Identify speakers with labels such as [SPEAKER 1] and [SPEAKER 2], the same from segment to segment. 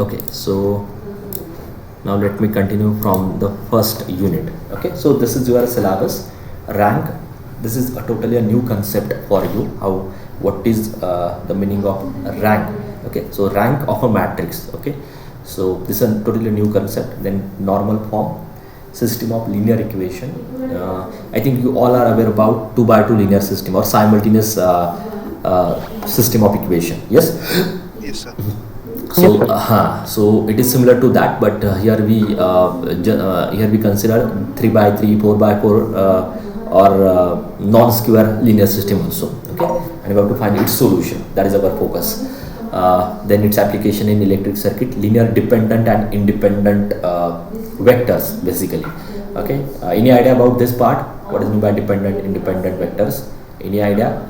[SPEAKER 1] Okay, so now let me continue from the first unit. Okay, so this is your syllabus. Rank. This is a totally a new concept for you. What is the meaning of rank? Okay, so rank of a matrix. Okay, so this is a totally new concept. Then normal form, system of linear equation. I think you all are aware about 2 by 2 linear system or simultaneous system of equation. Yes.
[SPEAKER 2] Yes, sir.
[SPEAKER 1] So it is similar to that, but here we consider 3 by 3, 4 by 4, or non-square linear system also. Okay, and we have to find its solution. That is our focus. Then its application in electric circuit, linear dependent and independent vectors basically. Okay, any idea about this part? What is meant by dependent, independent vectors? Any idea?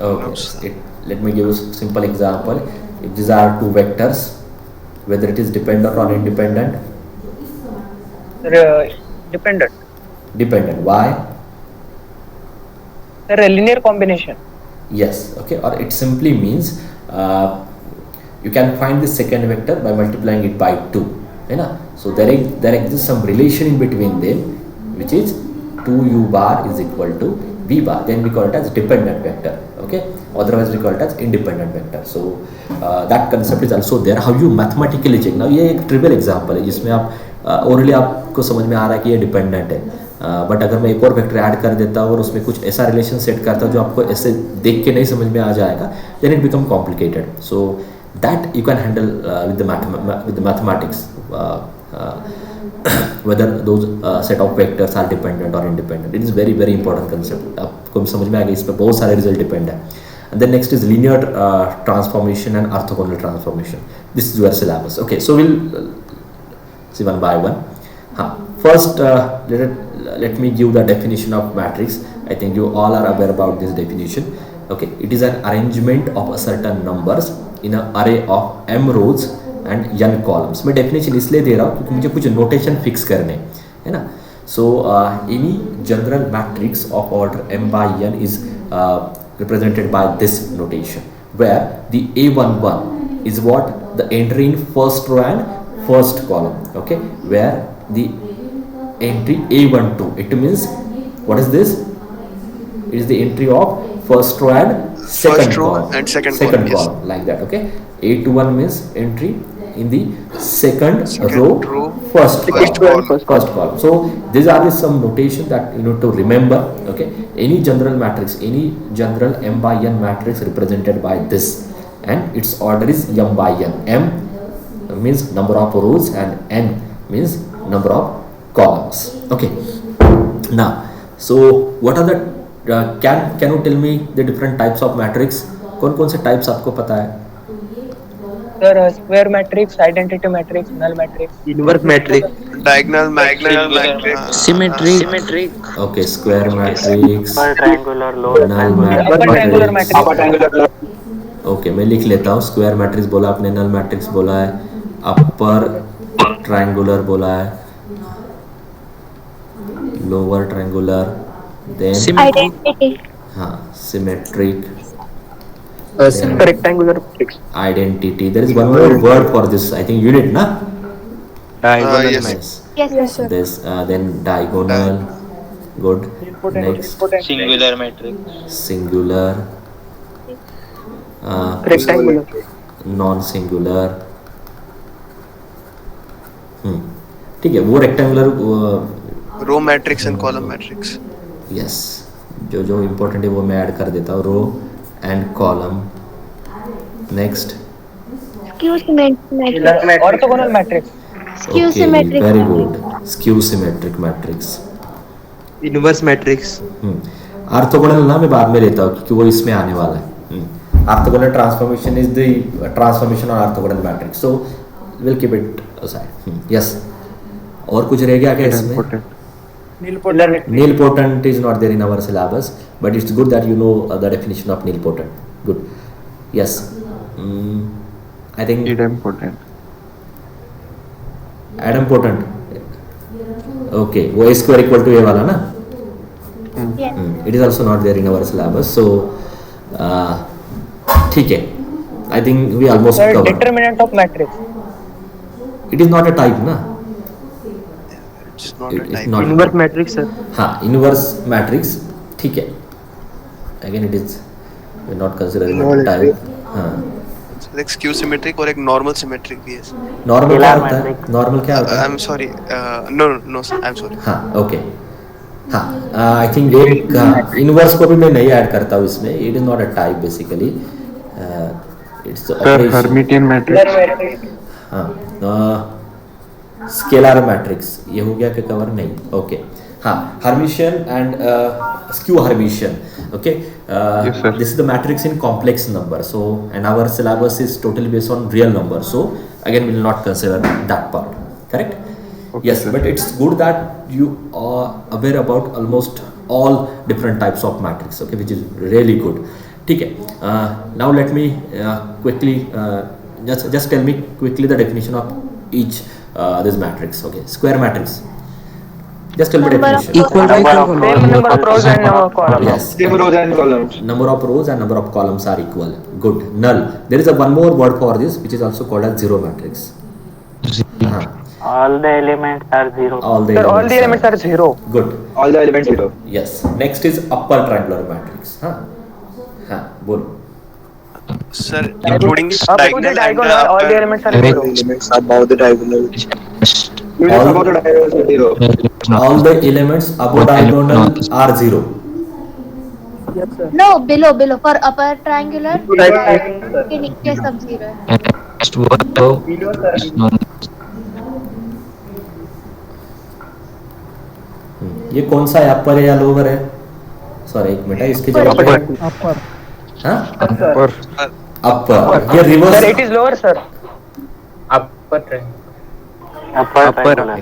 [SPEAKER 1] Okay, let me give you a simple example. If these are two vectors, whether it is dependent or independent?
[SPEAKER 3] Dependent.
[SPEAKER 1] Dependent. Why?
[SPEAKER 3] Sir, a linear combination.
[SPEAKER 1] Yes. Okay, or it simply means you can find the second vector by multiplying it by 2. So there exists some relation in between them, which is 2u bar is equal to v bar. Then we call it as dependent vector. Okay, otherwise we call it as independent vector. So that concept is also there. How you mathematically check? Now ये एक trivial example है जिसमें आप orally आपको समझ में आ रहा है कि ये dependent है, बट अगर मैं एक और वेक्टर ऐड कर देता हूँ और उसमें कुछ ऐसा रिलेशन सेट करता हूँ जो आपको ऐसे देख के नहीं समझ में आ जाएगा, then it become complicated. So that you can handle with the mathematics, whether those set of vectors are dependent or independent. It is very very important concept. आपको समझ में आ गया, इस पर बहुत सारे रिजल्ट डिपेंड है. And then next is linear transformation and orthogonal transformation. This is your syllabus. Okay, so we'll see one by one. First, let me give the definition of matrix. I think you all are aware about this definition. Okay, it is an arrangement of a certain numbers in an array of m rows and n columns. मैं definition इसलिए दे रहा हूँ क्योंकि मुझे कुछ notation fix करने है ना. So any general matrix of order m by n is represented by this notation, where the A11 is what the entry in first row and first column. Okay, where the entry A12, it means what is this? It is the entry of first row and second column.
[SPEAKER 2] And second
[SPEAKER 1] column,
[SPEAKER 2] yes.
[SPEAKER 1] Like that. Okay, A21 means entry in the second row, first column. So these are some notation that you need to remember. Okay, any general matrix, any general m by n matrix represented by this, and its order is m by n. M means number of rows and n means number of columns. Okay, now so what are the can you tell me the different types of matrix? कौन से types आपको पता है?
[SPEAKER 3] Sir, square matrix, identity matrix, null matrix,
[SPEAKER 4] inverse matrix,
[SPEAKER 2] diagonal matrix,
[SPEAKER 4] symmetric.
[SPEAKER 1] Okay, square matrix,
[SPEAKER 5] triangular, lower
[SPEAKER 1] null
[SPEAKER 3] triangular
[SPEAKER 1] matrix.
[SPEAKER 3] matrix.
[SPEAKER 1] Okay, मैं लिख लेता हूँ. Square matrix बोला आपने, नल मैट्रिक्स बोला है, अपर ट्रायंगुलर बोला है, लोअर ट्रायंगुलर, देन
[SPEAKER 6] identity,
[SPEAKER 1] हाँ symmetric,
[SPEAKER 4] rectangular matrix,
[SPEAKER 1] identity. There is one more word for this, I think unit na?
[SPEAKER 4] diagonal
[SPEAKER 2] yes.
[SPEAKER 4] matrix,
[SPEAKER 6] yes sir,
[SPEAKER 1] This then diagonal. Good. Next
[SPEAKER 5] singular matrix,
[SPEAKER 1] singular,
[SPEAKER 4] rectangular,
[SPEAKER 1] non-singular. ठीक है, वो rectangular
[SPEAKER 2] row matrix and column matrix.
[SPEAKER 1] Yes, जो important है वो मैं add कर देता हूँ. Row and column. Next
[SPEAKER 6] skew symmetric,
[SPEAKER 3] Orthogonal matrix.
[SPEAKER 6] skew symmetric,
[SPEAKER 1] very good. Skew symmetric matrix.
[SPEAKER 4] inverse matrix,
[SPEAKER 1] orthogonal ना मैं बाद में लेता हूँ क्योंकि वो इसमें आने वाला है. Orthogonal transformation is the transformation of orthogonal matrix. So will keep it aside. Yes, और कुछ रह गया क्या इसमें? Nilpotent is not there in our syllabus, but it's good that you know the definition of nilpotent. Good. Yes. I think
[SPEAKER 4] idempotent,
[SPEAKER 1] idempotent. Okay, वो a square equal to a वाला ना?
[SPEAKER 6] yes,
[SPEAKER 1] It is also not there in our syllabus. So ठीक है. I think we almost
[SPEAKER 3] Sir,
[SPEAKER 1] covered.
[SPEAKER 3] determinant of matrix.
[SPEAKER 1] It is not a type, na?
[SPEAKER 2] It's not a
[SPEAKER 1] It's
[SPEAKER 2] type.
[SPEAKER 1] not.
[SPEAKER 4] Inverse matrix, sir.
[SPEAKER 1] हाँ, inverse matrix ठीक है. Again, it is we're not considering
[SPEAKER 4] No,
[SPEAKER 1] a
[SPEAKER 4] let's
[SPEAKER 1] type. हाँ.
[SPEAKER 2] एक skew symmetric और एक normal symmetric भी है.
[SPEAKER 1] Normal क्या
[SPEAKER 5] Scalar
[SPEAKER 1] होता है?
[SPEAKER 5] matrix.
[SPEAKER 1] Normal क्या होता
[SPEAKER 2] आई
[SPEAKER 1] है?
[SPEAKER 2] Am sorry. No no sir, I am sorry.
[SPEAKER 1] हाँ, ओके. हाँ, आई थिंक एक इनवर्स को भी मैं नहीं ऐड करता हूँ इसमें. It is not a type basically. It's
[SPEAKER 7] sir Hermitian matrix.
[SPEAKER 3] Square matrix.
[SPEAKER 1] हाँ, स्केलर मैट्रिक्स ये हो गया कि कवर नहीं. ओके. हाँ, Hermitian and skew Hermitian. Okay.
[SPEAKER 7] Yes, sir.
[SPEAKER 1] This is the matrix in complex number. So, and our syllabus is totally based on real number. So, again, we will not consider that part. Correct?
[SPEAKER 7] Okay,
[SPEAKER 1] Yes,
[SPEAKER 7] sir.
[SPEAKER 1] but it's good that you are aware about almost all different types of matrix. Okay, which is really good. ठीक है. Now let me quickly just tell me quickly the definition of each this matrix. Okay, square matrix. Just tell me
[SPEAKER 6] Number of
[SPEAKER 1] definition.
[SPEAKER 4] Equal to equal column.
[SPEAKER 3] Same number of rows and number of columns.
[SPEAKER 1] Yes.
[SPEAKER 4] Same rows and columns.
[SPEAKER 1] Number of rows and number of columns are equal. Good. Null. There is a one more word for this, which is also called as zero matrix. Uh-huh.
[SPEAKER 5] All the elements are zero.
[SPEAKER 1] All the
[SPEAKER 3] Sir, all the elements are zero.
[SPEAKER 1] Good.
[SPEAKER 4] All the elements zero.
[SPEAKER 1] Yes. Next is upper triangular matrix. हाँ. हाँ. बोलो.
[SPEAKER 2] Sir including
[SPEAKER 3] Up to the
[SPEAKER 2] diagonal and
[SPEAKER 3] diagonal, all the elements are
[SPEAKER 4] All
[SPEAKER 3] zero.
[SPEAKER 4] the elements above the diagonal.
[SPEAKER 1] All-
[SPEAKER 4] Above the diagonal is zero.
[SPEAKER 1] All the elements above diagonal are zero.
[SPEAKER 3] Yes, sir.
[SPEAKER 6] No, below. For upper triangular,
[SPEAKER 3] Triangular.
[SPEAKER 6] के नीचे सब zero है.
[SPEAKER 3] Below, sir.
[SPEAKER 1] ये कौन सा है? अपर है या लोअर है? सॉरी एक मिनट है इसके जवाब पे. हाँ?
[SPEAKER 7] पर
[SPEAKER 1] अपर. ये
[SPEAKER 3] Sir,
[SPEAKER 1] reverse.
[SPEAKER 3] it is lower, sir.
[SPEAKER 5] Upper triangular है.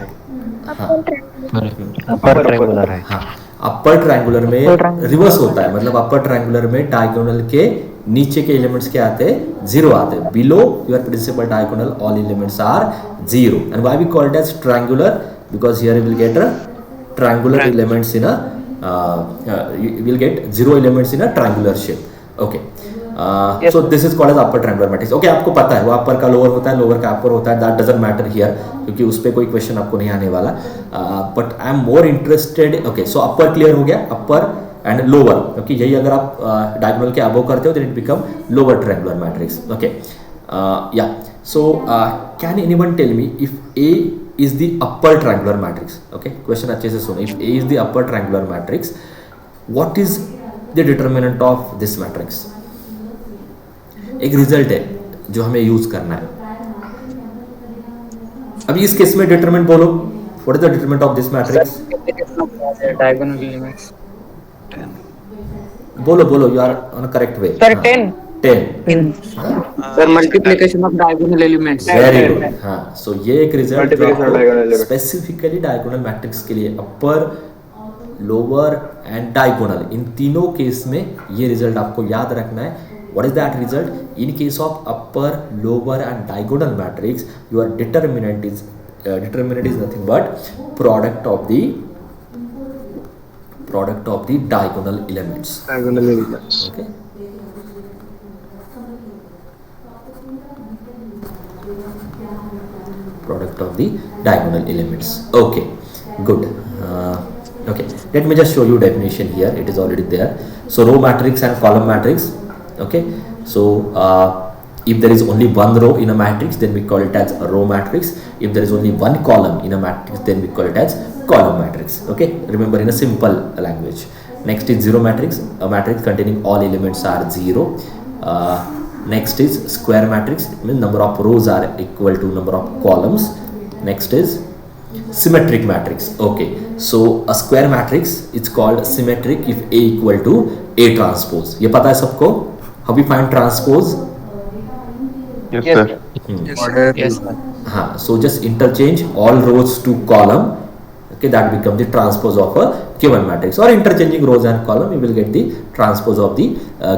[SPEAKER 4] Upper triangular है.
[SPEAKER 1] हाँ, अपर ट्रायंगुलर में रिवर्स होता है. मतलब अपर ट्रायंगुलर में डायगोनल के नीचे के एलिमेंट्स क्या आते हैं? जीरो आते हैं. Below your principal diagonal all elements are zero. And why we call it as triangular? Because here will get a triangular elements in a you will get zero elements in a triangular shape. Okay. So this is called as upper triangular matrix. Okay, आपको पता है वो अपर का lower होता है, lower का अपर होता है. That doesn't matter here क्योंकि उस पर कोई क्वेश्चन आपको नहीं आने वाला. But I am more interested. Okay, so upper clear हो गया. Upper and lower. Okay, यही अगर आप diagonal के above करते हो then it become lower triangular matrix. Okay. Yeah. So can anyone tell me if A is the upper triangular matrix? Okay, question अच्छे से सुनो. If A is the upper triangular matrix, what is the determinant of this matrix? एक result है जो हमें use करना है. अभी इस केस में डिटरमिनेंट बोलो. What is the determinant of this matrix?
[SPEAKER 3] Diagonal elements.
[SPEAKER 1] बोलो. You are on a correct way.
[SPEAKER 3] Sir,
[SPEAKER 1] हाँ.
[SPEAKER 3] 10.
[SPEAKER 1] 10.
[SPEAKER 4] Sir, multiplication of diagonal elements.
[SPEAKER 1] Very good. हाँ, सो ये एक result
[SPEAKER 4] Multiplication of diagonal elements.
[SPEAKER 1] Specifically diagonal matrix के लिए अपर, lower and diagonal इन तीनों case में ये रिजल्ट आपको याद रखना है. What is that result? In case of upper, lower and diagonal matrix your determinant is nothing but product of the diagonal elements.
[SPEAKER 4] Diagonal elements.
[SPEAKER 1] Okay. Product of the diagonal elements. Okay, good. Okay, let me just show you definition here. It is already there. So row matrix and column matrix. Okay, so if there is only one row in a matrix, then we call it as a row matrix. If there is only one column in a matrix, then we call it as column matrix. Okay, remember in a simple language. Next is zero matrix, a matrix containing all elements are zero. Next is square matrix, it means number of rows are equal to number of columns. Next is symmetric matrix. Okay, so a square matrix it's called symmetric if A equal to A transpose. ये पता है सबको? How we find transpose?
[SPEAKER 7] yes sir.
[SPEAKER 2] Yes, sir.
[SPEAKER 1] हाँ, so just interchange all rows to column. Okay, that becomes the transpose of a given matrix, or interchanging rows and column you will get the transpose of the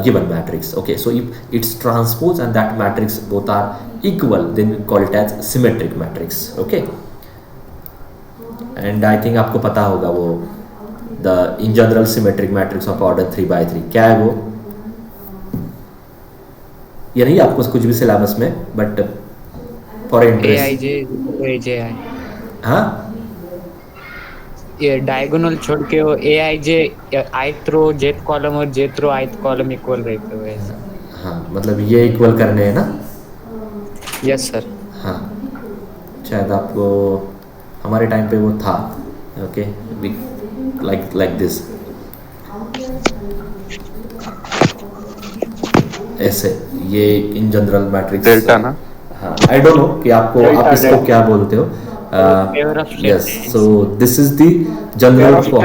[SPEAKER 1] given matrix. Okay, so if it's transpose and that matrix both are equal, then we call it as symmetric matrix. Okay, and I think आपको पता होगा वो the in general symmetric matrix of order 3 by 3 क्या है वो? ये नहीं आपको कुछ भी सिलेबस में, बट फॉर इंटरेस्ट।
[SPEAKER 8] AIJ
[SPEAKER 1] हाँ
[SPEAKER 8] ये डायगोनल छोड़ के वो AIJ ith रो jth कॉलम और jth रो ith कॉलम इक्वल रहते हुए।
[SPEAKER 1] हाँ, मतलब ये इक्वल करने हैं ना।
[SPEAKER 8] Yes sir.
[SPEAKER 1] हाँ, शायद आपको हमारे टाइम पे वो था। ओके, लाइक दिस, ऐसे ये इन जनरल मैट्रिक्स
[SPEAKER 7] डेल्टा ना।
[SPEAKER 1] हाँ, आई डोंट नो कि आपको आप इसको क्या बोलते हो। Yes, so this is the general form.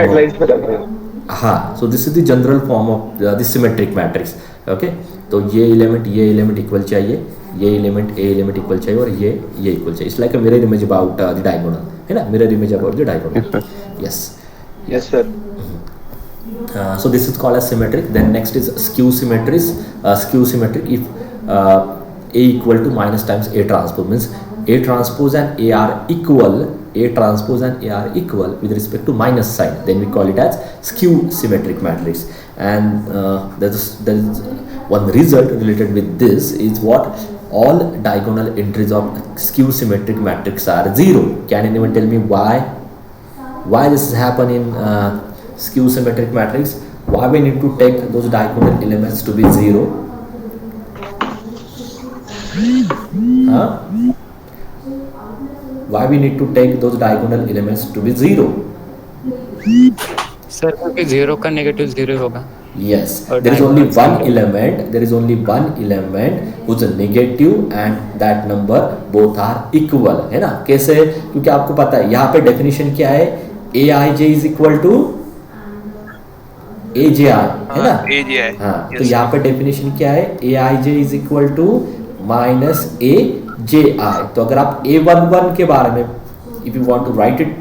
[SPEAKER 1] हाँ, so this is the general form of the symmetric matrix. Okay, तो ये एलिमेंट इक्वल चाहिए, ये एलिमेंट इक्वल चाहिए, और ये इक्वल चाहिए। It's like a mirror image about the diagonal, है ना, mirror image about the diagonal.
[SPEAKER 4] Yes, sir.
[SPEAKER 1] So this is called as symmetric. Then next is skew symmetric if A equal to minus times A transpose, means A transpose and A are equal, with respect to minus sign, then we call it as skew symmetric matrix. And there is one result related with this is what? All diagonal entries of skew symmetric matrix are 0. Can anyone tell me why this has happened in skew symmetric matrix? Why we need to take those diagonal elements to be 0? Huh? Why we need to take those diagonal elements to be 0?
[SPEAKER 8] Sir क्योंकि 0 का negative 0 होगा।
[SPEAKER 1] Yes,
[SPEAKER 8] और
[SPEAKER 1] there is only
[SPEAKER 8] diagonal
[SPEAKER 1] one element whose negative and that number both are equal, है ना। कैसे? क्योंकि आपको पता है यहाँ पे डेफिनेशन क्या है, Aij is equal to AJI, है ना।
[SPEAKER 2] AJI,
[SPEAKER 1] हाँ,
[SPEAKER 2] yes,
[SPEAKER 1] तो यहाँ पे डेफिनेशन क्या है, Aij is equal to minus AJI। तो अगर आप A11 के बारे में, if you want to write it,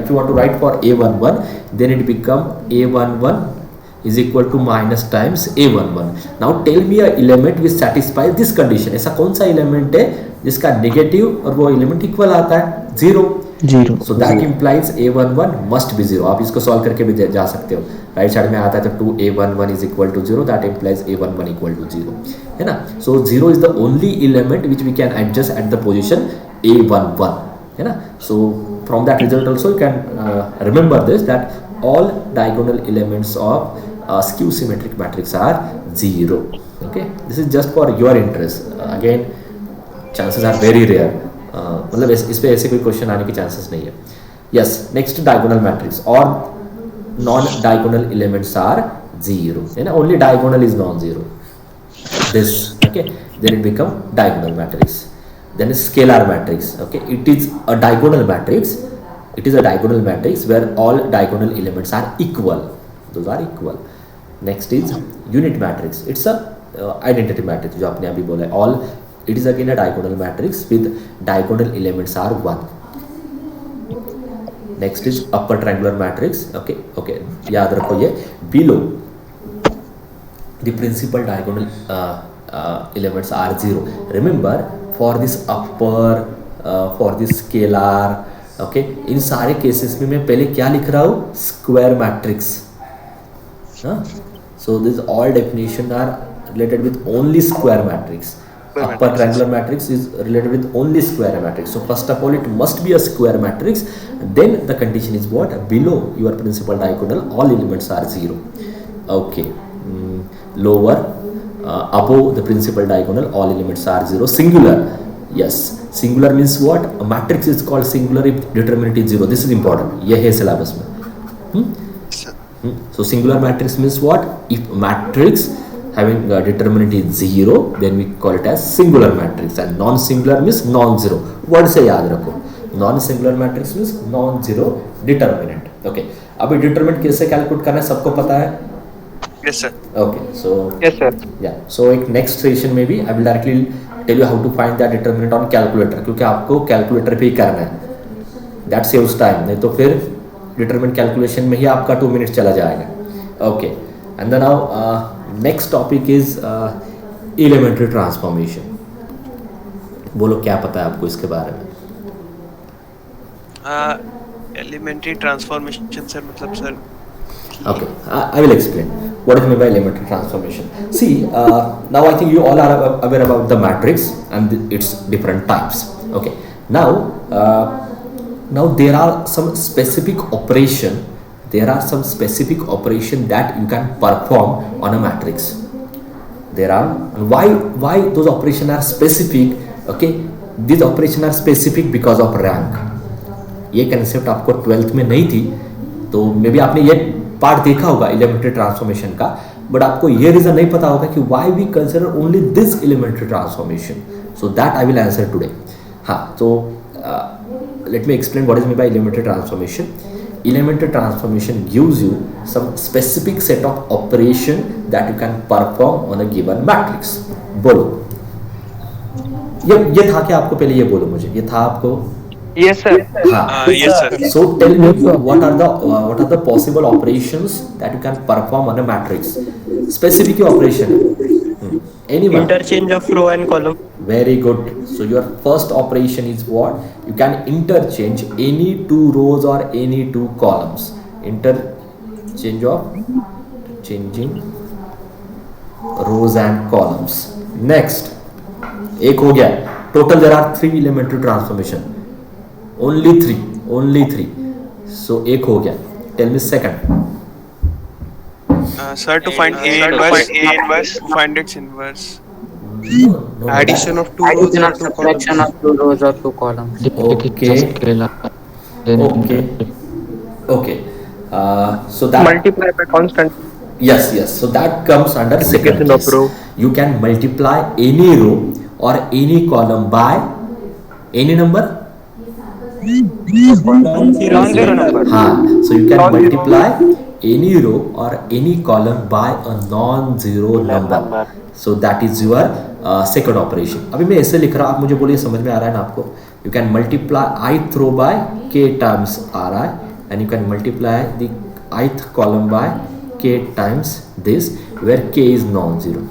[SPEAKER 1] if you want to write for A11, then it become A11 is equal to minus times A11. Now tell me a element which satisfies this condition. ऐसा कौन सा element है जिसका negative और वो element equal आता है? 0। So that implies A11 must be 0. आप इसको सॉल्व करके भी जा सकते हो। राइट साइड में आता है तो 2A11 is equal to 0. That implies A11 equal to 0, है ना। So 0 is the only element which we can adjust at the position A11, है ना। So from that result also you can remember this, that all diagonal elements of skew symmetric matrix are 0. Okay, this is just for your interest. Again, chances are very rare. मतलब इस पे ऐसे कोई question आने के chances नहीं है। Yes, next diagonal matrix और नॉन डायगोनल एलिमेंट्स आर 0, है ना। Only diagonal is non zero, this, okay, then it become diagonal matrix. Then is scalar matrix. Okay, it is a diagonal matrix. It is a diagonal matrix where all diagonal elements are equal. Those are equal. Next is unit matrix. It's a identity matrix जो आपने अभी बोला है। All, it is again a diagonal matrix with diagonal elements are 1. Next is upper triangular matrix. Okay, याद रखो ये below the principal diagonal elements are 0. Remember, for this upper, for this scalar, okay, इन सारे cases में मैं पहले क्या लिख रहा हूँ? Square matrix. So this all definition are related with only square matrix. Upper triangular matrix is related with only square matrix. So first of all, it must be a square matrix. Then the condition is what? Below your principal diagonal, all elements are 0. Okay, lower, above the principal diagonal, all elements are 0. Singular, yes, singular means what? A matrix is called singular if determinant is 0. This is important. ये है syllabus में. So singular matrix means what? If matrix having determinant is 0, then we call it as singular matrix. And non-singular means non-zero. Word से याद रखो. Non-singular matrix means non-zero determinant. Okay. अभी determinant कैसे calculate करना है सबको पता है?
[SPEAKER 2] Yes, sir.
[SPEAKER 1] Okay, so
[SPEAKER 5] Yes, sir.
[SPEAKER 1] yeah, so एक next session में भी I will directly tell you how to find that determinant on calculator, क्योंकि आपको calculator पे ही करना है. That saves time. नहीं तो फिर determinant calculation में ही आपका 2 minutes चला जाएगा. Okay, and then now next topic is elementary transformation. बोलो क्या पता है आपको इसके बारे में?
[SPEAKER 2] Elementary transformation, sir, मतलब sir.
[SPEAKER 1] Okay, I will explain. what is meant by elementary transformation. See, now I think you all are aware about the matrix and its different types. Okay, now there are some specific operation that you can perform on a matrix. There are, and why those operations are specific. Okay, these operations are specific because of rank. ये concept आपको 12th में नहीं थी, तो may be आपने ये part देखा होगा एलिमेंट्री ट्रांसफॉर्मेशन का, बट आपको ये रीजन नहीं पता होगा कि why we consider only this elementary transformation. So that I will answer today. हाँ, तो let me explain what is meant by elementary transformation. Elementary transformation gives you some specific set of operation that you can perform on a given matrix. बोलो, ये था क्या आपको? पहले ये बोलो मुझे, ये था आपको?
[SPEAKER 3] Yes sir.
[SPEAKER 1] हाँ.
[SPEAKER 2] Yes, sir.
[SPEAKER 1] So tell me what are the possible operations that you can perform on a matrix? Specific operation. Anyone?
[SPEAKER 3] Interchange of row and column.
[SPEAKER 1] Very good. So your first operation is what? You can interchange any two rows or any two columns. Interchange of changing rows and columns. Next, एक हो गया. Total there are 3 elementary transformation. Only three. So एक हो गया. Tell me second.
[SPEAKER 2] Sir, to find A inverse, find its inverse.
[SPEAKER 1] No.
[SPEAKER 2] Addition of two rows
[SPEAKER 8] Addition
[SPEAKER 2] or
[SPEAKER 8] or
[SPEAKER 2] two
[SPEAKER 8] subtraction
[SPEAKER 2] columns.
[SPEAKER 8] of 2 rows or 2 columns.
[SPEAKER 1] Okay. So that
[SPEAKER 3] Multiply by constant.
[SPEAKER 1] yes. So that comes under second
[SPEAKER 3] Multiplication of
[SPEAKER 1] case.
[SPEAKER 3] row.
[SPEAKER 1] You can multiply any row or any column by any number.
[SPEAKER 3] Non-zero number.
[SPEAKER 1] हाँ, so you can multiply any row or any column by a non-zero number. So that is your second operation. अभी मैं ऐसे लिख रहा हूँ, आप मुझे बोलिए समझ में आ रहा है ना आपको? You can multiply ith row by k times ri, and you can multiply the ith column by k times this, where k is non-zero.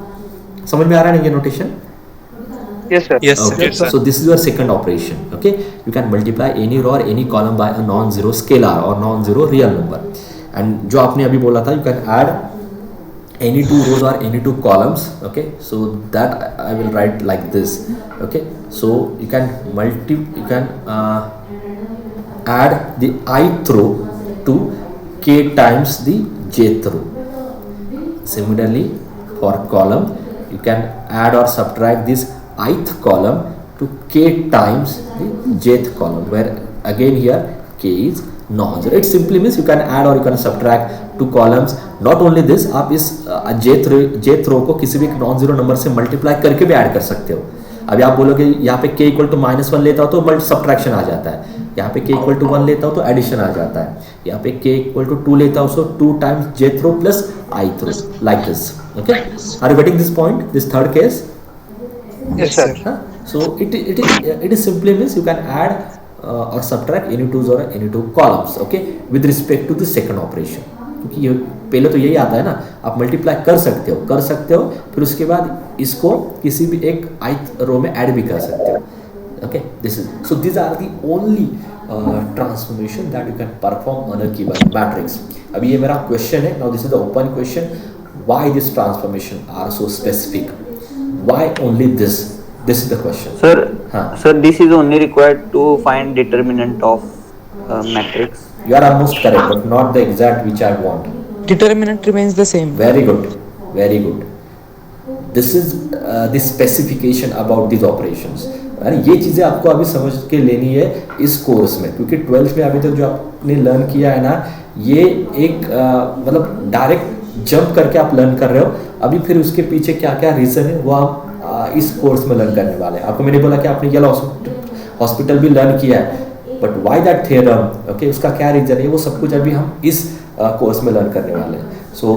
[SPEAKER 1] समझ में आ रहा है ना ये notation?
[SPEAKER 3] Yes sir.
[SPEAKER 2] Yes,
[SPEAKER 1] Okay.
[SPEAKER 2] sir.
[SPEAKER 1] So this is your second operation. Okay, you can multiply any row or any column by a non-zero scalar or non-zero real number. And जो आपने अभी बोला था, you can add any two rows or any two columns. Okay, so that I will write like this. Okay, so you can add the ith row to k times the jth row. Similarly, for column, you can add or subtract this ith column to k times the jth column, where again here k is non-zero. It simply means you can add or you can subtract two columns. Not only this, आप इस jth row को किसी भी एक non-zero number से multiply करके भी add कर सकते हो. अभी आप बोलोगे यहाँ पे k equal to -1 लेता हो तो subtraction आ जाता है, यहाँ पे k equal to 1 लेता हो तो addition आ जाता है, यहाँ पे k equal to 2 लेता हो so 2 times jth row plus ith row, like this. Okay, are you getting this point? This third case?
[SPEAKER 3] Yes sir.
[SPEAKER 1] So it is simply means you can add or subtract any twos or any two columns. Okay, with respect to the second operation. क्योंकि ये पहले तो यही आता है ना, आप multiply कर सकते हो, फिर उसके बाद इसको किसी भी एक ith रो में ऐड भी कर सकते हो. Okay, so these are the only transformation that you can perform on a given matrix. अभी ये मेरा क्वेश्चन है. Now this is the open question. Why these transformation are so specific? Why only this? This is the question.
[SPEAKER 9] Sir, this is only required to find determinant of matrix.
[SPEAKER 1] You are almost correct, but not the exact which I want.
[SPEAKER 10] Determinant remains the same.
[SPEAKER 1] Very good. This is the specification about these operations. अरे ये चीज़ें आपको अभी समझ के लेनी है इस कोर्स में, क्योंकि 12th में अभी तक जो आपने लर्न किया है ना, ये एक मतलब डायरेक्ट जंप करके आप लर्न कर रहे हो. अभी फिर उसके पीछे क्या क्या रीज़न है वो आप इस कोर्स में लर्न करने वाले हैं. आपको मैंने बोला कि आपने येलो हॉस्पिटल भी लर्न किया है, but why that theorem, okay, उसका क्या रीज़न है, वो सब कुछ अभी हम इस कोर्स में लर्न करने वाले हैं. So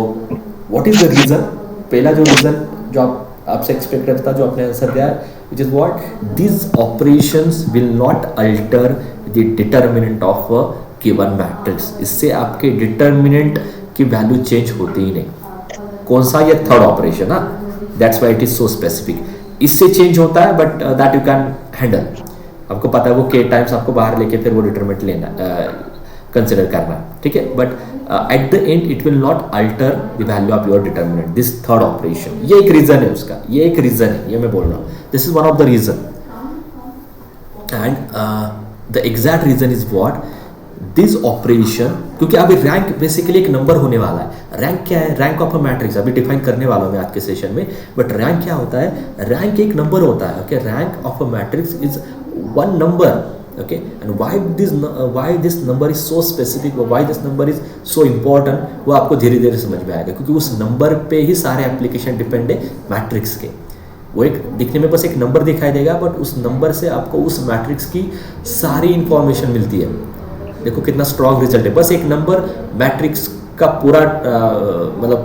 [SPEAKER 1] what is the reason? पहला जो रीज़न जो आपसे एक्सपेक्ट करता, जो आपने आंसर दिया, which is what? These operations will not alter the determinant of a given matrix. इससे आपके determinant की वैल्यू चेंज होती ही नहीं. कौन सा? ये थर्ड ऑपरेशन. हाँ, that's why it is so specific. इससे चेंज होता है, but that you can handle. आपको पता है वो k टाइम्स आपको बाहर लेके फिर वो डिटरमिनेंट लेना कंसिडर करना, ठीक है. But at the end it will not alter the value of your determinant, this third operation. ये एक रीजन है उसका, ये एक रीजन है, ये मैं बोल रहा हूँ. This is one of the reason. And the exact reason is what, this operation, क्योंकि अभी रैंक बेसिकली एक नंबर होने वाला है. रैंक क्या है? रैंक ऑफ अ मैट्रिक्स अभी डिफाइन करने वाला हूं मैं आज के सेशन में. बट रैंक क्या होता है? रैंक एक नंबर होता है. Okay, rank of a matrix is one number. Okay, and why this number is so specific, or why this number is so important, वो आपको धीरे धीरे समझ में आएगा, क्योंकि उस नंबर पे ही सारे एप्लीकेशन डिपेंड है मैट्रिक्स के. वो एक दिखने में बस एक नंबर दिखाई देगा, बट उस नंबर से आपको उस मैट्रिक्स की सारी इंफॉर्मेशन मिलती है. देखो कितना स्ट्रॉन्ग रिजल्ट है. बस एक नंबर मैट्रिक्स का पूरा मतलब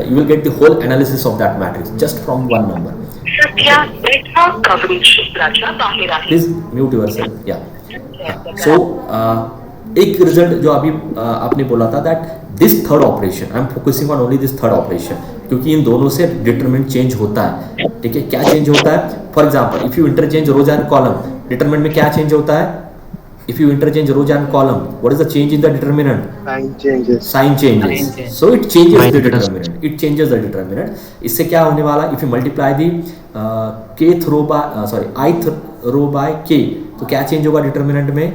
[SPEAKER 1] you will get the whole analysis of that matrix just from one number. Please mute yourself. या सो एक रिजल्ट जो अभी आपने बोला था that this third operation, I am focusing on only this third operation, क्योंकि इन दोनों से डिटरमिनेंट चेंज होता है. ठीक है, क्या चेंज होता है? For example if you interchange rows and column, determinant में क्या चेंज होता है? If you interchange rows and column, what is the change in the determinant?
[SPEAKER 4] Sign changes.
[SPEAKER 1] Sign changes. So it changes the determinant. It changes the determinant. इससे क्या होने वाला? If you multiply the kth row by ith row by k, तो क्या change होगा determinant में?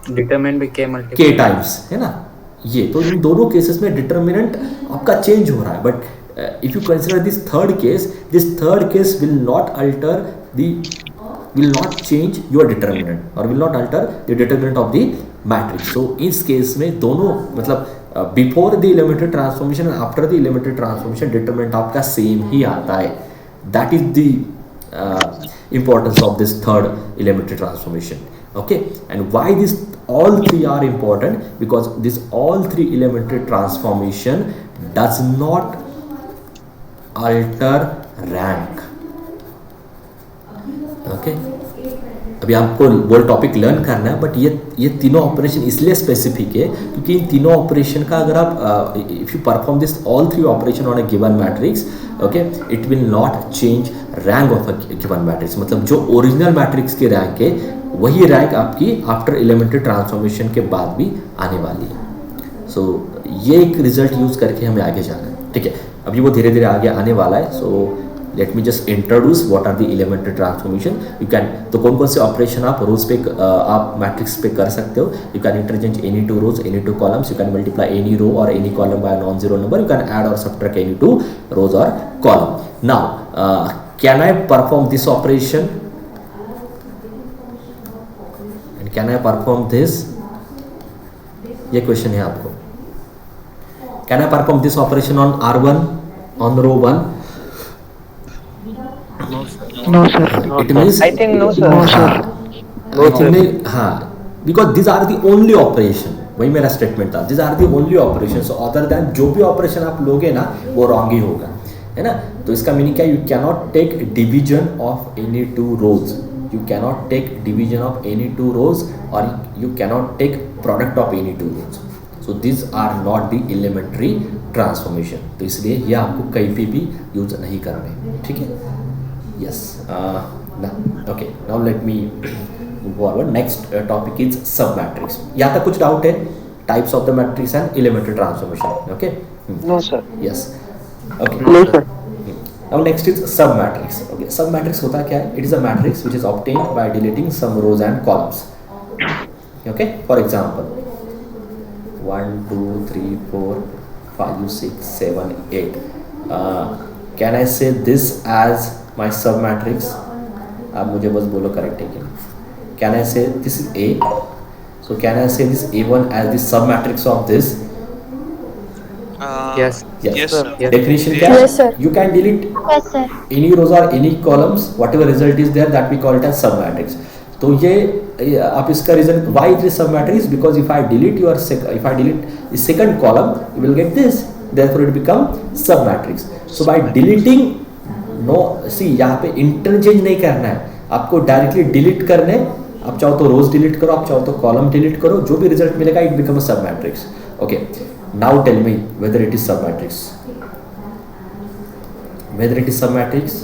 [SPEAKER 8] Determinant में k multiply
[SPEAKER 1] k times, है ना? ये तो इन दोनों केसेस में determinant आपका change हो रहा है. But if you consider this third case will not alter the will not change your determinant or will not alter the determinant of the matrix. So इस केस में दोनों मतलब before the elementary transformation and after the elementary transformation determinant आपका same ही आता है. That is the importance of this third elementary transformation. Okay, and why this all three are important? Because this all three elementary transformation does not alter rank. Okay, अभी आपको वो topic learn करना है, but ये तीनों operation इसलिए specific है क्योंकि इन तीनों ऑपरेशन का अगर आप if you perform this all three operation on a given matrix, okay, it will not change rank of a given matrix. मतलब जो ओरिजिनल मैट्रिक्स की रैंक है वही रैंक आपकी आफ्टर एलिमेंट्री ट्रांसफॉर्मेशन के बाद भी आने वाली है. सो ये एक रिजल्ट यूज करके हमें आगे जाना है. ठीक है, अभी वो धीरे धीरे आगे आने वाला है. So let me just introduce what are the elementary transformation. You can, तो कौन कौन से ऑपरेशन आप रोज पे आप मैट्रिक्स पे कर सकते हो? You can interchange any two rows, any two columns, you can multiply any row और any column by non zero number, you can add और सब्ट्रैक्ट एनी टू रोज और column. Now can I perform this operation and can I perform this? ये question है आपको. Can I perform this operation on R1 on row 1?
[SPEAKER 3] No, sir.
[SPEAKER 1] It means
[SPEAKER 3] I think no, sir.
[SPEAKER 1] हाँ, because these are the only operation. वही मेरा statement था. These are the only operations. So other than जो भी operation आप लोगे ना वो रॉन्ग ही होगा, है ना? तो इसका मीनिंग क्या? You cannot take division of any two rows, you cannot take division of any two rows और you cannot take product of any two rows. So this are not the elementary transformation. तो इसलिए ये आपको कहीं पे भी use नहीं करने. ठीक है? Yes. Okay. Now let me move forward. Next topic is submatrix. यहाँ तक कुछ डाउट है? Types of the matrix and elementary transformation. Okay.
[SPEAKER 3] No, sir.
[SPEAKER 1] Yes. Okay.
[SPEAKER 3] No, sir.
[SPEAKER 1] Now next is submatrix. Okay. Submatrix होता क्या है? It is a matrix which is obtained by deleting some rows and columns. Okay. For example, 1, 2, 3, 4, 5, 6, 7, 8. Can I say this as my submatrix? आप मुझे बस बोलो correct है कि नहीं. Can I say this is A? So can I say this A1 as the submatrix of this?
[SPEAKER 8] Yes.
[SPEAKER 2] Yes, sir.
[SPEAKER 1] Definition क्या है?
[SPEAKER 6] Yes, sir.
[SPEAKER 1] You can delete
[SPEAKER 6] Yes, sir.
[SPEAKER 1] any rows or any columns, whatever result is there, that we call it as submatrix. तो ये आप इसका reason why it is submatrix, because if I delete the second column, you will get this. Therefore it become submatrix. So by deleting सी यहाँ पे interchange नहीं करना है, आपको डायरेक्टली डिलीट करने. आप चाहो तो रोज डिलीट करो, आप चाहो तो कॉलम डिलीट करो, जो भी रिजल्ट मिलेगा it become a sub matrix. Okay, now tell me whether it is sub matrix. Whether it is sub matrix?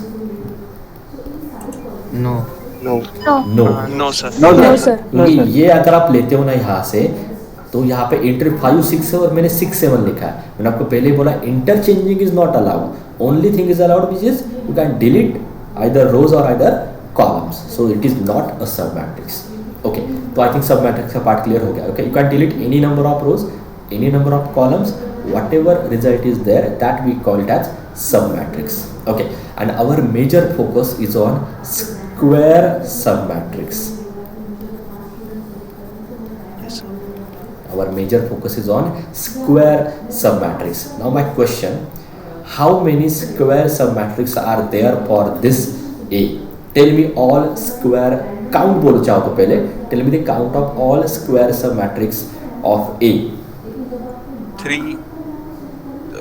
[SPEAKER 8] No.
[SPEAKER 3] No.
[SPEAKER 6] No.
[SPEAKER 1] No.
[SPEAKER 2] No, sir.
[SPEAKER 3] No,
[SPEAKER 6] No,
[SPEAKER 3] sir.
[SPEAKER 6] sir.
[SPEAKER 3] No, sir.
[SPEAKER 1] ये अगर आप लेते हो ना यहाँ से, तो यहाँ पे एंट्री 5 6 है और मैंने 6 7 लिखा है. मैंने आपको पहले ही बोला interchanging is not allowed. Only thing is allowed which is you can delete either rows और either columns. So it is not a sub matrix. Okay, तो आई थिंक सब मैट्रिक्स का पार्ट क्लियर हो गया. Okay, you can delete any number of rows, any number of columns, whatever result is there, that we call it as submatrix. Okay, and our major focus is on square submatrix.
[SPEAKER 2] Yes, sir.
[SPEAKER 1] Our major focus is on square submatrix. Now my question, how many square submatrix are there for this A? Tell me all square count. बोलो चाहो तो पहले tell me the count of all square submatrix of A.
[SPEAKER 2] 3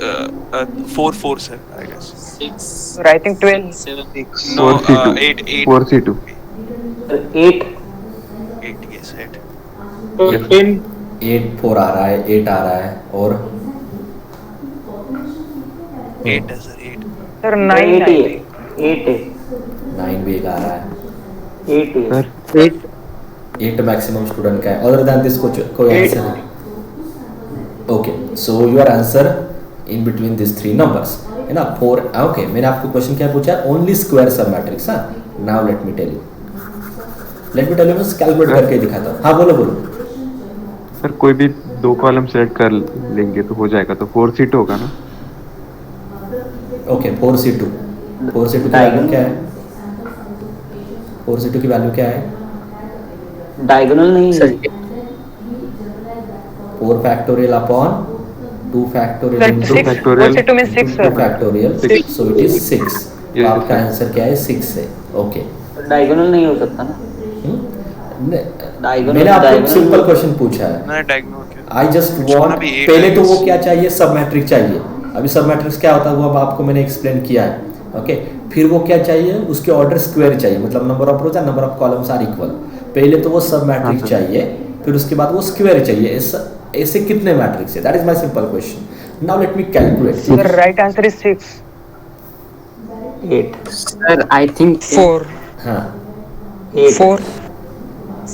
[SPEAKER 2] 4 4 sir, I guess.
[SPEAKER 8] 6
[SPEAKER 3] I think 12.
[SPEAKER 8] 7
[SPEAKER 2] No,
[SPEAKER 7] 4C2.
[SPEAKER 2] 8
[SPEAKER 7] 4C2.
[SPEAKER 9] 8.
[SPEAKER 2] 8, yes, 8.
[SPEAKER 8] तो 10
[SPEAKER 1] 8 4 आ रहा है, 8 आ रहा है और
[SPEAKER 2] 8 है sir, 8.
[SPEAKER 3] Sir, 9.
[SPEAKER 9] 8 है. 8 है.
[SPEAKER 1] 9 भी एक आ रहा है.
[SPEAKER 9] 8 है.
[SPEAKER 7] Sir,
[SPEAKER 1] 8 मैक्सिमम स्टूडेंट का है. अदर देन दिस कोई आंसर नहीं. Okay, so your answer in between this 3 numbers है ना. 4. ओके, मैंने आपको क्वेश्चन क्या पूछा? Only square sub matrix. हाँ, now let me tell you, मैं कैलकुलेट करके दिखाता हूँ. हाँ बोलो बोलो.
[SPEAKER 7] सर कोई भी 2 कॉलम सेलेक्ट कर लेंगे तो हो जाएगा, तो 4C2 होगा ना.
[SPEAKER 1] Okay, 4C2. 4C2 की वैल्यू क्या है? 4C2 की वैल्यू क्या है?
[SPEAKER 9] डायगोनल नहीं है.
[SPEAKER 1] 4 factorial upon 2 factorial
[SPEAKER 3] Sir,
[SPEAKER 1] into
[SPEAKER 3] 6.
[SPEAKER 7] factorial.
[SPEAKER 3] 4C2 means 6,
[SPEAKER 1] 2
[SPEAKER 3] sir.
[SPEAKER 1] Factorial. So it is 6. तो
[SPEAKER 7] Yes,
[SPEAKER 1] आपका
[SPEAKER 7] sir.
[SPEAKER 1] आंसर क्या है? 6 है. ओके,
[SPEAKER 9] डायगोनल नहीं हो सकता ना. Diagonal-
[SPEAKER 1] मैंने आपको
[SPEAKER 9] diagonal-
[SPEAKER 1] सिंपल क्वेश्चन पूछा है.
[SPEAKER 2] मैंने डायग्नोल किया.
[SPEAKER 1] आई जस्ट
[SPEAKER 2] होना
[SPEAKER 1] वॉन्ट,
[SPEAKER 2] भी 8
[SPEAKER 1] पहले तो
[SPEAKER 2] है.
[SPEAKER 1] वो क्या चाहिए? सब मैट्रिक्स चाहिए. अभी सब मैट्रिक्स क्या होता है वो अब आपको मैंने एक्सप्लेन किया है. ओके, फिर वो क्या चाहिए? उसके ऑर्डर स्क्वायर चाहिए, मतलब number of rows and number of columns are equal. पहले तो वो सब मैट्रिक्स
[SPEAKER 7] हाँ,
[SPEAKER 1] चाहिए, फिर उसके बाद वो स्क्वायर चाहिए. ऐसे कितने मैट्रिक्स है? That is my simple question. Now let me calculate.
[SPEAKER 3] Sir, right answer is 6.
[SPEAKER 9] 8.
[SPEAKER 8] Sir I think
[SPEAKER 10] 4.
[SPEAKER 1] हाँ
[SPEAKER 9] 8.
[SPEAKER 10] 4.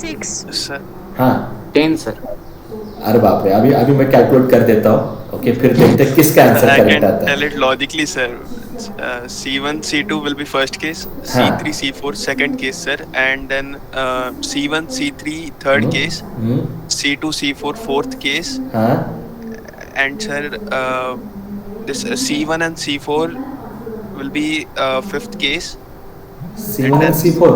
[SPEAKER 6] 6.
[SPEAKER 2] Sir,
[SPEAKER 1] हाँ.
[SPEAKER 8] 10 सर.
[SPEAKER 1] अरे बाप रे, अभी मैं कैलकुलेट कर देता हूँ. ओके, फिर देखते हैं किसका आंसर
[SPEAKER 2] I
[SPEAKER 1] करेक्ट
[SPEAKER 2] can
[SPEAKER 1] आता है.
[SPEAKER 2] tell it logically, sir. C1, C2 will be first case, C3, C4 second case, sir, and then C1, C3 third case, C2, C4 fourth case,
[SPEAKER 1] हाँ.
[SPEAKER 2] and sir, this C1 and C4 will be fifth case.
[SPEAKER 1] C1 and C4.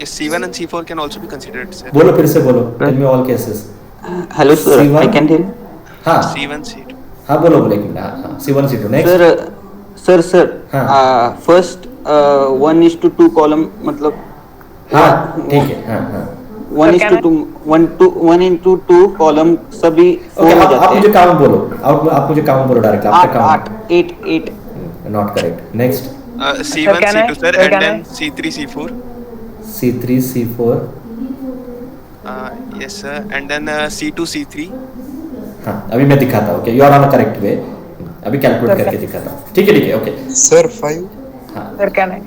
[SPEAKER 2] Yes, C1 and C4 can also be considered, sir.
[SPEAKER 1] बोलो फिर से बोलो. Tell me all cases.
[SPEAKER 9] Hello sir,
[SPEAKER 1] C1?
[SPEAKER 9] I can tell.
[SPEAKER 1] हाँ
[SPEAKER 2] C1, C2.
[SPEAKER 1] हाँ बोलो बोलो एक minute. हाँ, C1 C2 नेक्स्ट.
[SPEAKER 9] Sir,
[SPEAKER 1] हाँ.
[SPEAKER 9] first 1:2 column मतलब
[SPEAKER 1] हाँ ठीक है. हाँ हाँ.
[SPEAKER 9] 1:2 1 into 2 column सभी 4
[SPEAKER 1] ओके,
[SPEAKER 9] हो
[SPEAKER 1] आप
[SPEAKER 9] जाते
[SPEAKER 1] मुझे
[SPEAKER 9] हैं.
[SPEAKER 1] काउंट बोलो. आप मुझे काउंट बोलो डायरेक्ट. आपका
[SPEAKER 9] 8
[SPEAKER 1] count
[SPEAKER 9] 8
[SPEAKER 1] not correct. Next.
[SPEAKER 2] C1,
[SPEAKER 3] can I-
[SPEAKER 2] C2, sir,
[SPEAKER 3] sir,
[SPEAKER 2] and
[SPEAKER 3] can
[SPEAKER 2] then C3, C4.
[SPEAKER 1] C3 C4.
[SPEAKER 2] Yes, sir, and then C2, C3.
[SPEAKER 1] हाँ, अभी मैं दिखाता हूँ. Okay, you are on the correct way. अभी calculate करके दिखाता हूँ. ठीक है. Okay.
[SPEAKER 10] Sir, 5.
[SPEAKER 3] Sir, can I?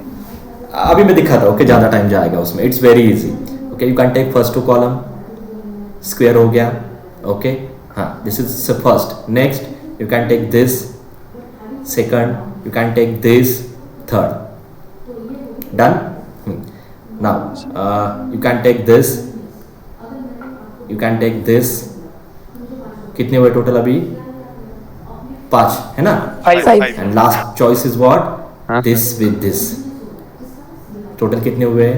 [SPEAKER 1] अभी मैं दिखाता हूँ. ओके, ज़्यादा टाइम जाएगा उसमें. It's very easy. Okay, you can take first 2 column, square हो गया. ओके, हाँ, this is first. Next you can take this second, you can take this third. Done. Now you can take this, you can take this. कितने हुए total अभी? 5 है ना.
[SPEAKER 3] 5.
[SPEAKER 1] And last choice is what?
[SPEAKER 7] हाँ,
[SPEAKER 1] this with this. Total कितने हुए?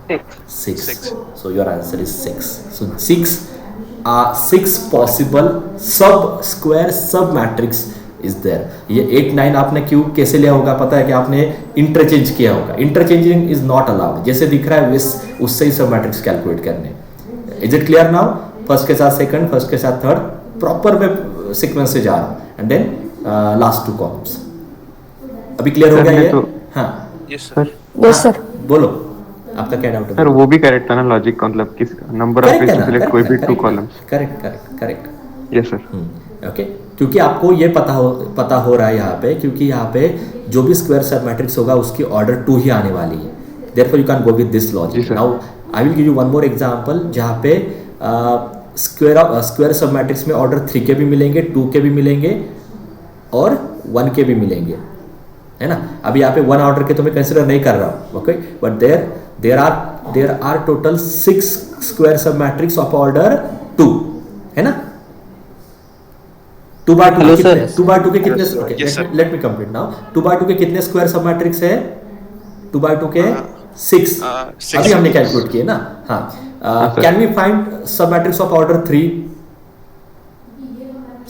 [SPEAKER 3] 6.
[SPEAKER 1] 6. So your answer is 6. So 6 possible square sub matrix is there. ये 8 9 आपने क्यों कैसे लिया होगा पता है कि आपने इंटरचेंज किया होगा. Interchanging is not allowed. जैसे दिख रहा है उससे ही सब मैट्रिक्स कैलकुलेट करने. Is it clear now? First के साथ सेकंड, फर्स्ट के साथ थर्ड, प्रॉपर में सीक्वेंस से जा रहा हूँ. And then last 2 columns. अभी क्लियर हो
[SPEAKER 7] Sir,
[SPEAKER 1] गया
[SPEAKER 7] मैं
[SPEAKER 1] ये?
[SPEAKER 7] तो-
[SPEAKER 1] हाँ
[SPEAKER 2] Yes, sir.
[SPEAKER 6] Yes, sir.
[SPEAKER 1] बोलो, आपका क्या डाउट है?
[SPEAKER 7] सर वो भी करेक्ट था ना लॉजिक, मतलब किस नंबर ऑफ
[SPEAKER 1] Correct है
[SPEAKER 7] पेज
[SPEAKER 1] ना?
[SPEAKER 7] सिलेक्ट कोई भी
[SPEAKER 1] Correct,
[SPEAKER 7] 2 columns.
[SPEAKER 1] Correct.
[SPEAKER 7] Yes sir.
[SPEAKER 1] Okay, क्योंकि आपको ये पता हो रहा है यहाँ पे, क्योंकि यहाँ पे जो भी स्क्वायर सब मैट्रिक्स होगा उसकी ऑर्डर 2 ही आने वाली है. Therefore you can go with this logic.
[SPEAKER 7] जी, sir.
[SPEAKER 1] Now I will give you one more example जहाँ पे स्क्वायर सब मैट्रिक्स में ऑर्डर 3 के भी मिलेंगे, 2 के भी मिलेंगे और 1 के भी मिलेंगे, है ना। अभी यहाँ पे 1 ऑर्डर के तो मैं कंसिडर नहीं कर रहा हूँ, okay, but there are total 6 square sub matrix of order 2, है ना। 2 by 2 के कितने, let me complete now. 2 by 2 के कितने स्क्वायर सब मैट्रिक्स है? 2 by 2 के 6 अभी हमने कैलकुलेट किए ना। हाँ, कैन वी फाइंड सब matrix of order 3?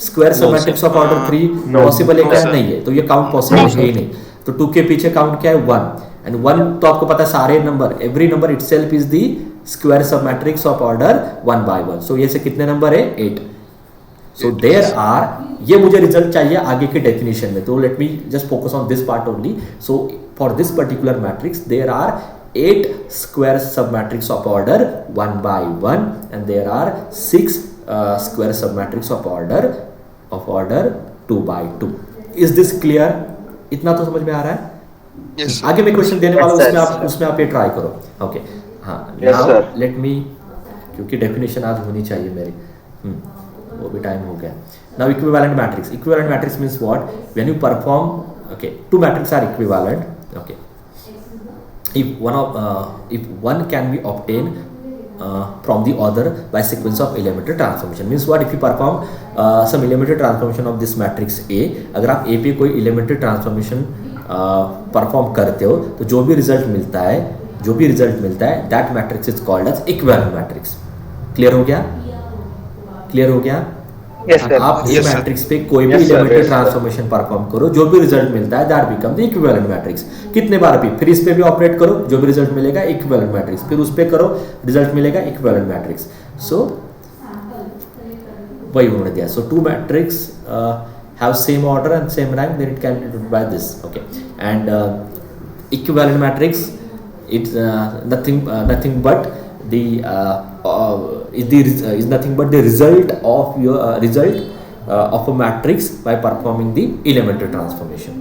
[SPEAKER 1] Square sub matrix of order 3 possible है क्या? नहीं है, तो ये काउंट पॉसिबल है ही नहीं। तो 2 के पीछे काउंट क्या है? 1, एंड 1 तो आपको पता है सारे number, every number itself is the square sub matrix of order 1 by 1। सो ये से कितने नंबर है? 8। सो देयर आर, ये मुझे रिजल्ट चाहिए आगे के डेफिनेशन में, तो let me just focus on this part only. So for this particular matrix there are 8 square submatrix of order 1 by 1 and there are 6 square submatrix of order 2 by 2. Is this clear? इतना तो समझ में आ रहा है?
[SPEAKER 2] Yes,
[SPEAKER 1] आगे मैं question देने वाला हूँ, उसमें आप ये ट्राई करो। ओके, हाँ, नाउ लेट मी, क्योंकि डेफिनेशन आज होनी चाहिए मेरी, वो भी टाइम हो गया। Now equivalent matrix. Equivalent matrix means what? When you perform, okay, 2 matrix are equivalent, okay, if one can be obtained from the other by sequence of elementary transformation. Means what? If you perform some elementary transformation of this matrix A, अगर आप A पे कोई elementary transformation perform करते हो तो जो भी result मिलता है that matrix is called as equivalent matrix. Clear हो गया?
[SPEAKER 3] Yes, sir.
[SPEAKER 1] आप इस मैट्रिक्स पे कोई भी एलिमेंट्री ट्रांसफॉर्मेशन परफॉर्म करो, जो भी रिजल्ट मिलता है that become the equivalent matrix. कितने बार भी, फिर इस पे भी ऑपरेट करो, जो भी रिजल्ट मिलेगा इक्विवेलेंट मैट्रिक्स, फिर उस पे करो, रिजल्ट मिलेगा इक्विवेलेंट मैट्रिक्स। सो वही उन्होंने दिया। So 2 matrix have same order and same rank, then it can be denoted by this, okay. And equivalent matrix it's nothing but is nothing but the result of a matrix by performing the elementary transformation,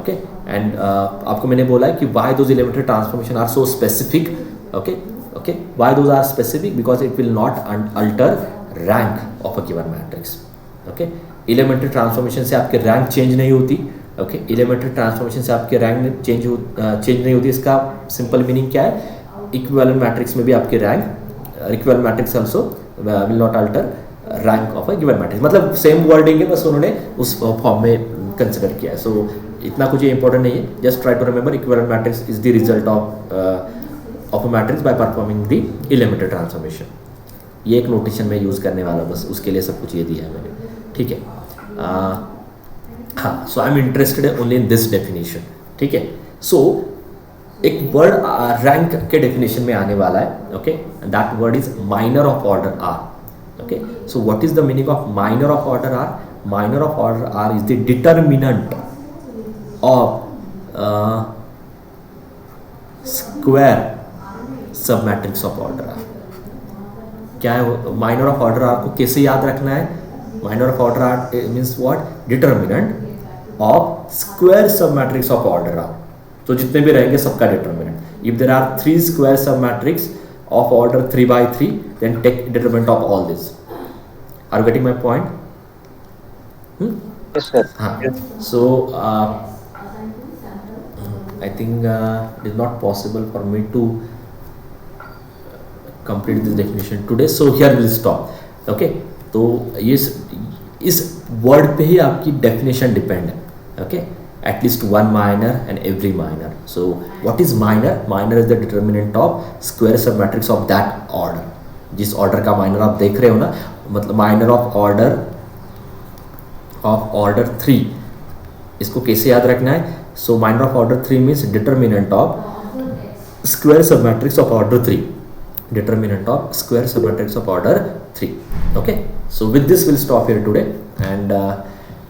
[SPEAKER 1] okay. And आपको मैंने बोला है कि why those elementary transformation are so specific, okay, why those are specific? Because it will not alter rank of a given matrix, okay. elementary transformation से आपके rank change नहीं होती, okay. elementary transformation से आपके rank change नहीं होती। इसका simple meaning क्या है? इक्विवेलेंट मैट्रिक्स में भी आपके rank, equivalent matrix also will not alter rank of a given matrix. मतलब सेम वर्डिंग है, बस उन्होंने उस फॉर्म में कंसिडर किया है। सो इतना कुछ इंपॉर्टेंट नहीं है, just try to remember equivalent matrix is the result of a matrix by performing the elementary transformation. ये एक नोटेशन में यूज़ करने वाला, बस उसके लिए सब कुछ ये दिया है मैंने, ठीक है। हाँ, so I am interested only in this definition, ठीक है। सो एक वर्ड रैंक के डेफिनेशन में आने वाला है, okay, that word is minor of order R, okay. So what is the meaning of minor of order R? Minor of order R is the determinant of square sub matrix of order R. क्या है minor of order are को कैसे याद रखना है? Minor of order r means what? Determinant of square sub matrix of order r. तो जितने भी रहेंगे सबका determinant. If there are 3 square sub matrix of order 3 by 3, then take determinant of all this. Are you getting my point?
[SPEAKER 3] Yes, sir.
[SPEAKER 1] हाँ, so I think it is not possible for me to complete this definition today, so here will stop, okay. तो ये इस word पे ही आपकी definition depend है, okay. At least one minor and every minor. So what is minor? Minor is the determinant of square submatrix of that order. जिस order का minor आप देख रहे हो ना, मतलब minor of order 3, इसको कैसे याद रखना है? So minor of order 3 means determinant of square submatrix of order 3. Determinant of square submatrix of order 3. Okay. So with this we'll stop here today, and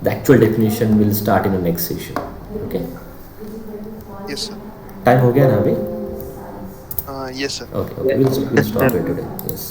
[SPEAKER 1] the actual definition will start in the next session. Okay.
[SPEAKER 2] Yes, sir.
[SPEAKER 1] Time हो गया ना अभी?
[SPEAKER 2] Yes, sir.
[SPEAKER 1] Okay. We'll stop here today. Yes.